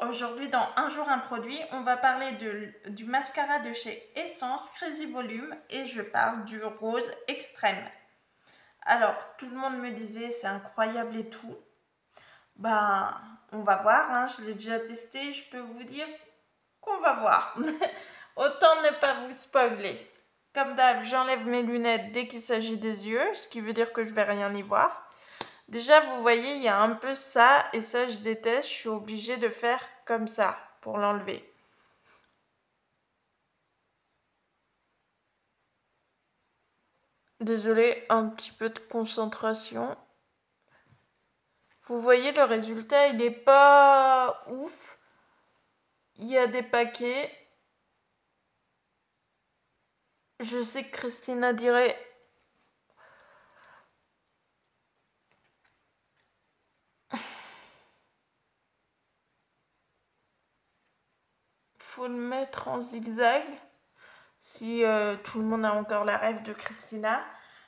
aujourd'hui dans Un jour un produit, on va parler du mascara de chez Essence Crazy Volume et je parle du rose extrême. Alors, tout le monde me disait c'est incroyable et tout. Ben, on va voir, hein, je l'ai déjà testé, je peux vous dire qu'on va voir. Autant ne pas vous spoiler. Comme d'hab, j'enlève mes lunettes dès qu'il s'agit des yeux, ce qui veut dire que je vais rien y voir. Déjà, vous voyez, il y a un peu ça, et ça, je déteste. Je suis obligée de faire comme ça pour l'enlever. Désolée, un petit peu de concentration. Vous voyez, le résultat, il n'est pas ouf. Il y a des paquets. Je sais que Christina dirait... Faut le mettre en zigzag. Si tout le monde a encore la rêve de Christina.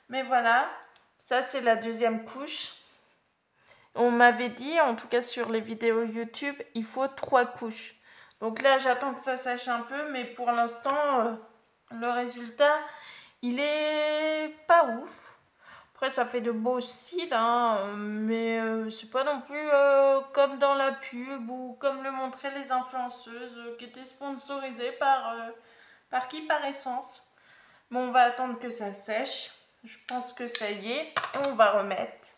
Mais voilà, ça c'est la deuxième couche. On m'avait dit, en tout cas sur les vidéos YouTube, il faut 3 couches. Donc là, j'attends que ça sèche un peu, mais pour l'instant, le résultat, il est pas ouf. Après, ça fait de beaux cils, hein, mais c'est pas non plus comme dans la pub ou comme le montraient les influenceuses qui étaient sponsorisées par qui? Par Essence. Bon, on va attendre que ça sèche. Je pense que ça y est. Et on va remettre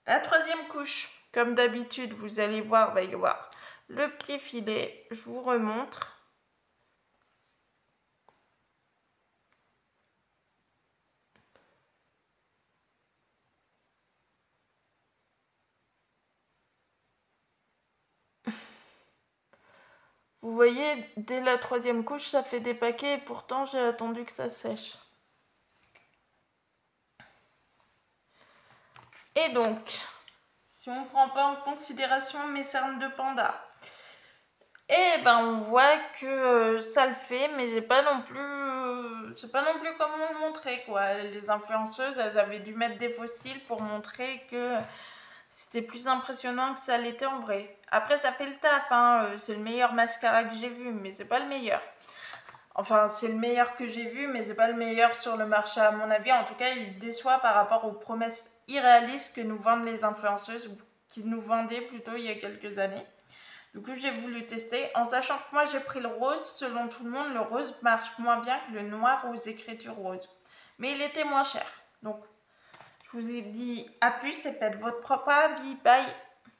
la troisième couche. Comme d'habitude, vous allez voir, il va y avoir le petit filet. Je vous remontre. Vous voyez, dès la troisième couche, ça fait des paquets et pourtant j'ai attendu que ça sèche. Et donc, si on ne prend pas en considération mes cernes de panda, et ben on voit que ça le fait, mais c'est pas non plus comme on le montrait quoi. Les influenceuses, elles avaient dû mettre des fossiles pour montrer que c'était plus impressionnant que ça l'était en vrai. Après, ça fait le taf, hein. C'est le meilleur mascara que j'ai vu, mais c'est pas le meilleur. Enfin, c'est le meilleur que j'ai vu, mais c'est pas le meilleur sur le marché à mon avis. En tout cas, il déçoit par rapport aux promesses irréalistes que nous vendent les influenceuses, ou qui nous vendaient plutôt il y a quelques années. Du coup, j'ai voulu tester, en sachant que moi j'ai pris le rose. Selon tout le monde, le rose marche moins bien que le noir aux écritures roses. Mais il était moins cher. Donc, je vous ai dit à plus et faites votre propre avis. Bye!